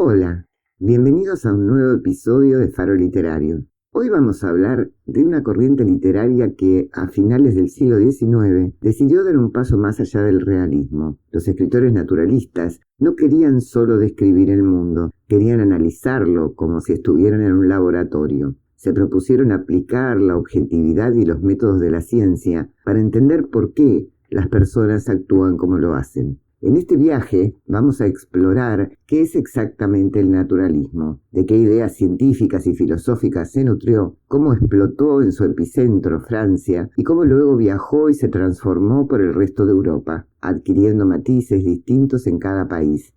Hola, bienvenidos a un nuevo episodio de Faro Literario. Hoy vamos a hablar de una corriente literaria que, a finales del siglo XIX, decidió dar un paso más allá del realismo. Los escritores naturalistas no querían solo describir el mundo, querían analizarlo como si estuvieran en un laboratorio. Se propusieron aplicar la objetividad y los métodos de la ciencia para entender por qué las personas actúan como lo hacen. En este viaje vamos a explorar qué es exactamente el naturalismo, de qué ideas científicas y filosóficas se nutrió, cómo explotó en su epicentro, Francia, y cómo luego viajó y se transformó por el resto de Europa, adquiriendo matices distintos en cada país.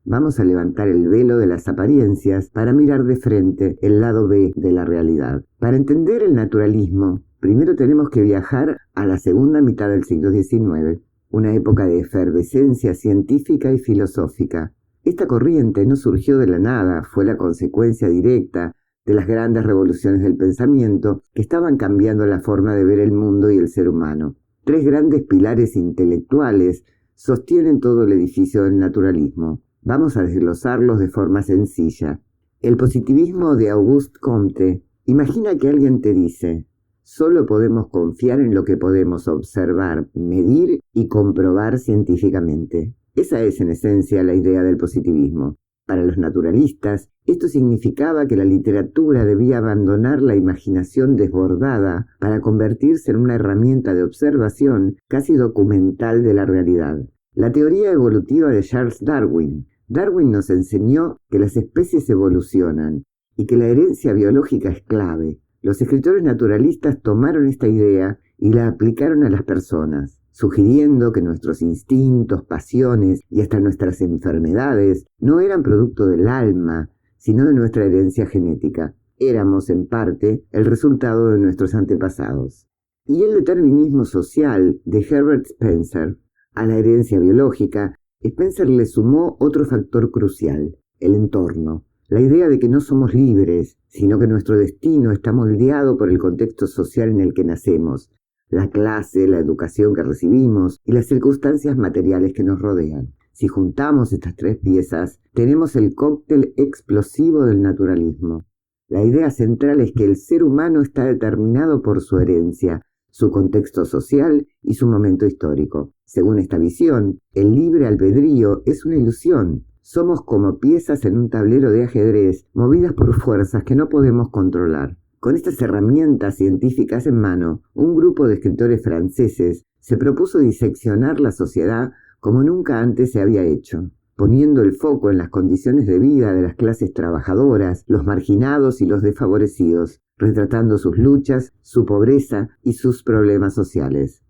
Vamos a levantar el velo de las apariencias para mirar de frente el lado B de la realidad. Para entender el naturalismo, primero tenemos que viajar a la segunda mitad del siglo XIX. Una época de efervescencia científica y filosófica. Esta corriente no surgió de la nada, fue la consecuencia directa de las grandes revoluciones del pensamiento que estaban cambiando la forma de ver el mundo y el ser humano. Tres grandes pilares intelectuales sostienen todo el edificio del naturalismo. Vamos a desglosarlos de forma sencilla. El positivismo de Auguste Comte. Imagina que alguien te dice: solo podemos confiar en lo que podemos observar, medir y comprobar científicamente. Esa es en esencia la idea del positivismo. Para los naturalistas, esto significaba que la literatura debía abandonar la imaginación desbordada para convertirse en una herramienta de observación casi documental de la realidad. La teoría evolutiva de Charles Darwin. Darwin nos enseñó que las especies evolucionan y que la herencia biológica es clave. Los escritores naturalistas tomaron esta idea y la aplicaron a las personas, sugiriendo que nuestros instintos, pasiones y hasta nuestras enfermedades no eran producto del alma, sino de nuestra herencia genética. Éramos, en parte, el resultado de nuestros antepasados. Y el determinismo social de Herbert Spencer. A la herencia biológica, Spencer le sumó otro factor crucial: el entorno. La idea de que no somos libres, sino que nuestro destino está moldeado por el contexto social en el que nacemos, la clase, la educación que recibimos y las circunstancias materiales que nos rodean. Si juntamos estas tres piezas, tenemos el cóctel explosivo del naturalismo. La idea central es que el ser humano está determinado por su herencia, su contexto social y su momento histórico. Según esta visión, el libre albedrío es una ilusión. Somos como piezas en un tablero de ajedrez, movidas por fuerzas que no podemos controlar. Con estas herramientas científicas en mano, un grupo de escritores franceses se propuso diseccionar la sociedad como nunca antes se había hecho, poniendo el foco en las condiciones de vida de las clases trabajadoras, los marginados y los desfavorecidos, retratando sus luchas, su pobreza y sus problemas sociales.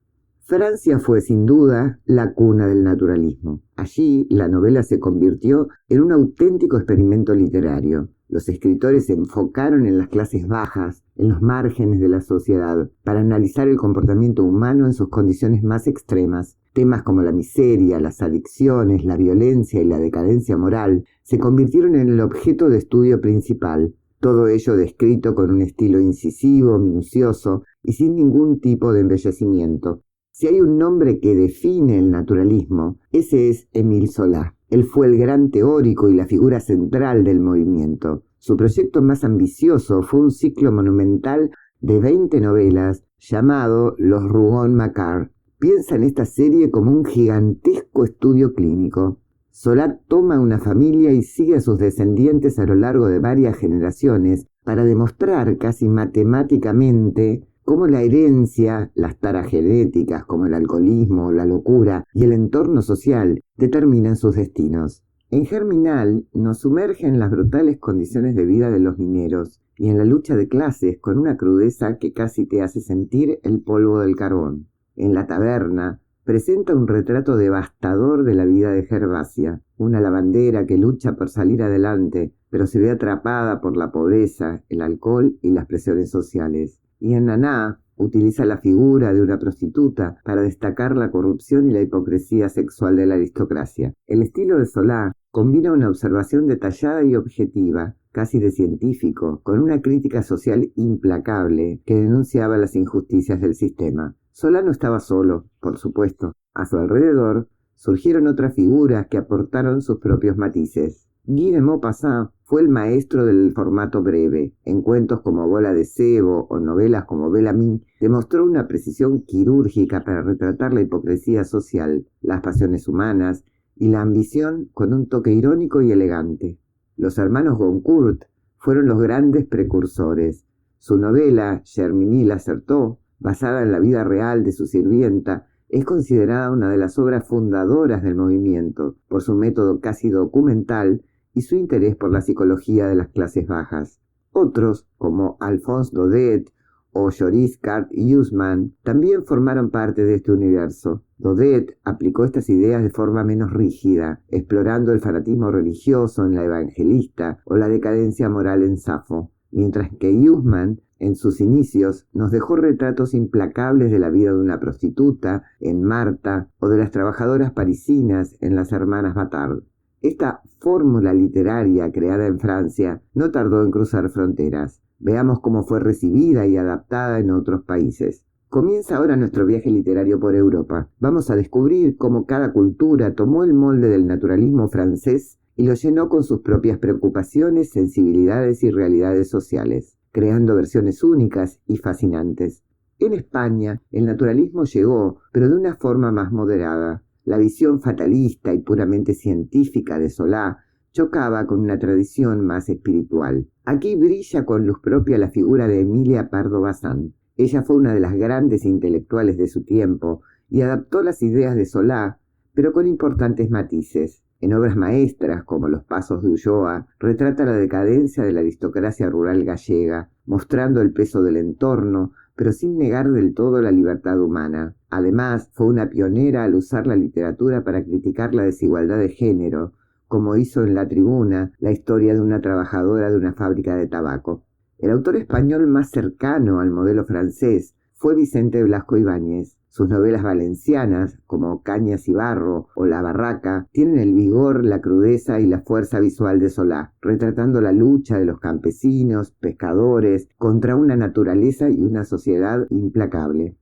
Francia fue sin duda la cuna del naturalismo. Allí la novela se convirtió en un auténtico experimento literario. Los escritores se enfocaron en las clases bajas, en los márgenes de la sociedad, para analizar el comportamiento humano en sus condiciones más extremas. Temas como la miseria, las adicciones, la violencia y la decadencia moral se convirtieron en el objeto de estudio principal. Todo ello descrito con un estilo incisivo, minucioso y sin ningún tipo de embellecimiento. Si hay un nombre que define el naturalismo, ese es Émile Zola. Él fue el gran teórico y la figura central del movimiento. Su proyecto más ambicioso fue un ciclo monumental de 20 novelas llamado Los Rougon-Macquart. Piensa en esta serie como un gigantesco estudio clínico. Zola toma una familia y sigue a sus descendientes a lo largo de varias generaciones para demostrar casi matemáticamente cómo la herencia, las taras genéticas como el alcoholismo, la locura y el entorno social determinan sus destinos. En Germinal nos sumerge en las brutales condiciones de vida de los mineros y en la lucha de clases con una crudeza que casi te hace sentir el polvo del carbón. En La taberna presenta un retrato devastador de la vida de Gervasia, una lavandera que lucha por salir adelante, pero se ve atrapada por la pobreza, el alcohol y las presiones sociales. Y en Naná utiliza la figura de una prostituta para destacar la corrupción y la hipocresía sexual de la aristocracia. El estilo de Zola combina una observación detallada y objetiva, casi de científico, con una crítica social implacable que denunciaba las injusticias del sistema. Zola no estaba solo, por supuesto. A su alrededor surgieron otras figuras que aportaron sus propios matices. Guy de Maupassant fue el maestro del formato breve. En cuentos como Bola de Cebo o novelas como Bellamy, demostró una precisión quirúrgica para retratar la hipocresía social, las pasiones humanas y la ambición con un toque irónico y elegante. Los hermanos Goncourt fueron los grandes precursores. Su novela, Germinie-Lacerteau, basada en la vida real de su sirvienta, es considerada una de las obras fundadoras del movimiento, por su método casi documental y su interés por la psicología de las clases bajas. Otros, como Alphonse Daudet o Joris Cart-Huysmans, también formaron parte de este universo. Daudet aplicó estas ideas de forma menos rígida, explorando el fanatismo religioso en La Evangelista o la decadencia moral en Safo, mientras que Huysmans, en sus inicios, nos dejó retratos implacables de la vida de una prostituta en Marta o de las trabajadoras parisinas en Las Hermanas Bataille. Esta fórmula literaria creada en Francia no tardó en cruzar fronteras. Veamos cómo fue recibida y adaptada en otros países. Comienza ahora nuestro viaje literario por Europa. Vamos a descubrir cómo cada cultura tomó el molde del naturalismo francés y lo llenó con sus propias preocupaciones, sensibilidades y realidades sociales, creando versiones únicas y fascinantes. En España, el naturalismo llegó, pero de una forma más moderada. La visión fatalista y puramente científica de Solá chocaba con una tradición más espiritual. Aquí brilla con luz propia la figura de Emilia Pardo Bazán. Ella fue una de las grandes intelectuales de su tiempo y adaptó las ideas de Solá, pero con importantes matices. En obras maestras como Los Pasos de Ulloa, retrata la decadencia de la aristocracia rural gallega, mostrando el peso del entorno, pero sin negar del todo la libertad humana. Además, fue una pionera al usar la literatura para criticar la desigualdad de género, como hizo en La Tribuna, la historia de una trabajadora de una fábrica de tabaco. El autor español más cercano al modelo francés fue Vicente Blasco Ibáñez. Sus novelas valencianas, como Cañas y Barro o La Barraca, tienen el vigor, la crudeza y la fuerza visual de Solá, retratando la lucha de los campesinos, pescadores, contra una naturaleza y una sociedad implacable.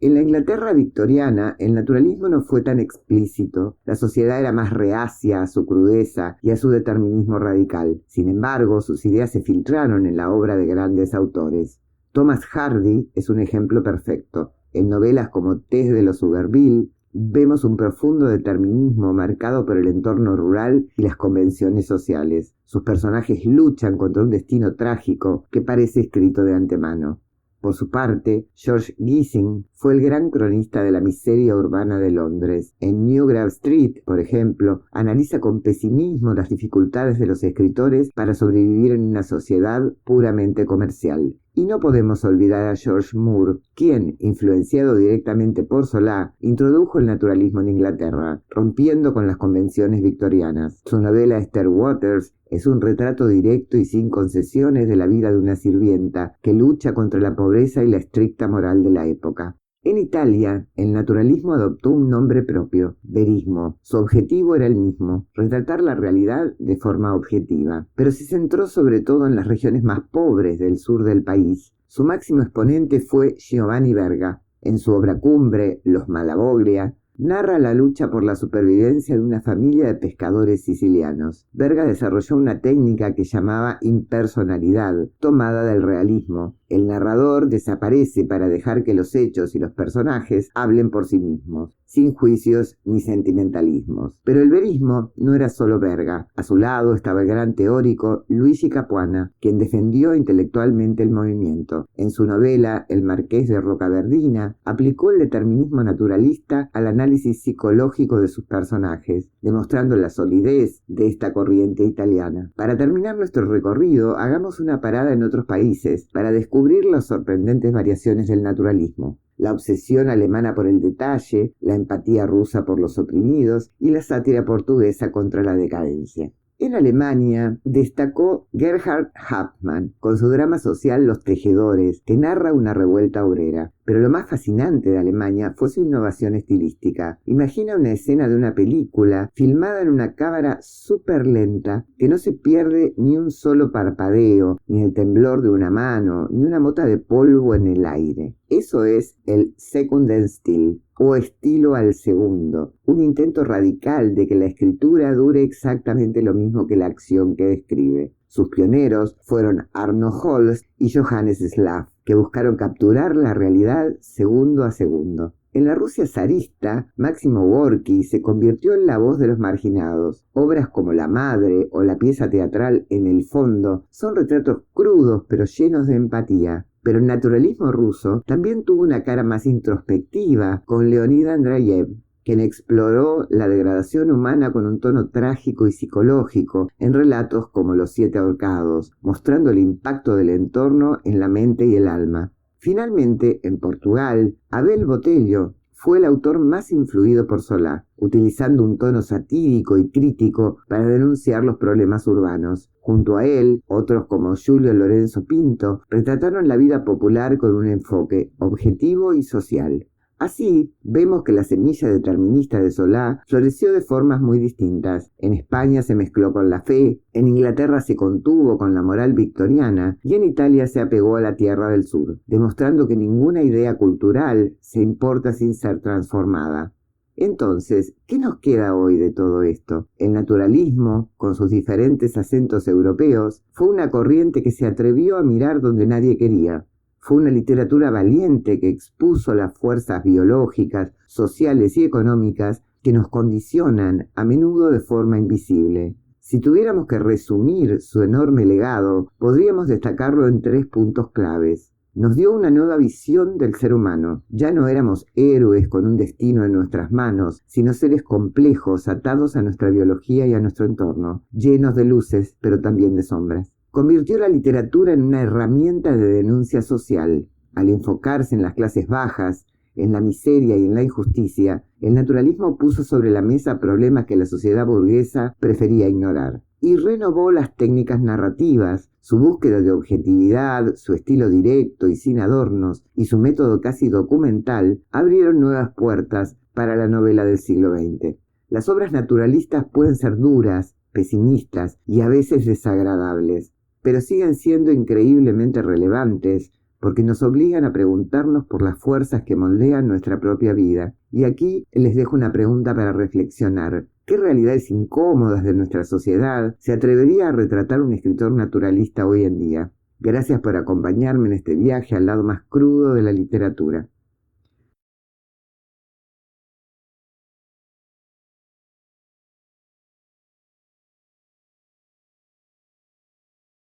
En la Inglaterra victoriana, el naturalismo no fue tan explícito. La sociedad era más reacia a su crudeza y a su determinismo radical. Sin embargo, sus ideas se filtraron en la obra de grandes autores. Thomas Hardy es un ejemplo perfecto. En novelas como Tess de los Sugarville, vemos un profundo determinismo marcado por el entorno rural y las convenciones sociales. Sus personajes luchan contra un destino trágico que parece escrito de antemano. Por su parte, George Gissing fue el gran cronista de la miseria urbana de Londres. En New Grave Street, por ejemplo, analiza con pesimismo las dificultades de los escritores para sobrevivir en una sociedad puramente comercial. Y no podemos olvidar a George Moore, quien, influenciado directamente por Solá, introdujo el naturalismo en Inglaterra, rompiendo con las convenciones victorianas. Su novela Esther Waters es un retrato directo y sin concesiones de la vida de una sirvienta que lucha contra la pobreza y la estricta moral de la época. En Italia, el naturalismo adoptó un nombre propio, verismo. Su objetivo era el mismo, retratar la realidad de forma objetiva, pero se centró sobre todo en las regiones más pobres del sur del país. Su máximo exponente fue Giovanni Verga. En su obra cumbre, Los Malavoglia, narra la lucha por la supervivencia de una familia de pescadores sicilianos. Verga desarrolló una técnica que llamaba impersonalidad, tomada del realismo. El narrador desaparece para dejar que los hechos y los personajes hablen por sí mismos, sin juicios ni sentimentalismos. Pero el verismo no era solo Verga. A su lado estaba el gran teórico Luigi Capuana, quien defendió intelectualmente el movimiento. En su novela El Marqués de Rocaverdina, aplicó el determinismo naturalista al análisis psicológico de sus personajes, demostrando la solidez de esta corriente italiana. Para terminar nuestro recorrido, hagamos una parada en otros países para descubrir las sorprendentes variaciones del naturalismo. La obsesión alemana por el detalle, la empatía rusa por los oprimidos y la sátira portuguesa contra la decadencia. En Alemania destacó Gerhard Hauptmann con su drama social Los Tejedores, que narra una revuelta obrera. Pero lo más fascinante de Alemania fue su innovación estilística. Imagina una escena de una película filmada en una cámara súper lenta que no se pierde ni un solo parpadeo, ni el temblor de una mano, ni una mota de polvo en el aire. Eso es el Sekundenstil, o estilo al segundo, un intento radical de que la escritura dure exactamente lo mismo que la acción que describe. Sus pioneros fueron Arno Holz y Johannes Slav, que buscaron capturar la realidad segundo a segundo. En la Rusia zarista, Máximo Gorki se convirtió en la voz de los marginados. Obras como La Madre o la pieza teatral En el fondo son retratos crudos pero llenos de empatía. Pero el naturalismo ruso también tuvo una cara más introspectiva con Leonid Andreyev, quien exploró la degradación humana con un tono trágico y psicológico en relatos como Los Siete Ahorcados, mostrando el impacto del entorno en la mente y el alma. Finalmente, en Portugal, Abel Botelho fue el autor más influido por Solá, utilizando un tono satírico y crítico para denunciar los problemas urbanos. Junto a él, otros como Julio Lorenzo Pinto retrataron la vida popular con un enfoque objetivo y social. Así, vemos que la semilla determinista de Solá floreció de formas muy distintas. En España se mezcló con la fe, en Inglaterra se contuvo con la moral victoriana y en Italia se apegó a la tierra del sur, demostrando que ninguna idea cultural se importa sin ser transformada. Entonces, ¿qué nos queda hoy de todo esto? El naturalismo, con sus diferentes acentos europeos, fue una corriente que se atrevió a mirar donde nadie quería. Fue una literatura valiente que expuso las fuerzas biológicas, sociales y económicas que nos condicionan, a menudo de forma invisible. Si tuviéramos que resumir su enorme legado, podríamos destacarlo en 3 puntos claves. Nos dio una nueva visión del ser humano. Ya no éramos héroes con un destino en nuestras manos, sino seres complejos atados a nuestra biología y a nuestro entorno, llenos de luces, pero también de sombras. Convirtió la literatura en una herramienta de denuncia social. Al enfocarse en las clases bajas, en la miseria y en la injusticia, el naturalismo puso sobre la mesa problemas que la sociedad burguesa prefería ignorar. Y renovó las técnicas narrativas. Su búsqueda de objetividad, su estilo directo y sin adornos, y su método casi documental, abrieron nuevas puertas para la novela del siglo XX. Las obras naturalistas pueden ser duras, pesimistas y a veces desagradables, pero siguen siendo increíblemente relevantes porque nos obligan a preguntarnos por las fuerzas que moldean nuestra propia vida. Y aquí les dejo una pregunta para reflexionar. ¿Qué realidades incómodas de nuestra sociedad se atrevería a retratar un escritor naturalista hoy en día? Gracias por acompañarme en este viaje al lado más crudo de la literatura.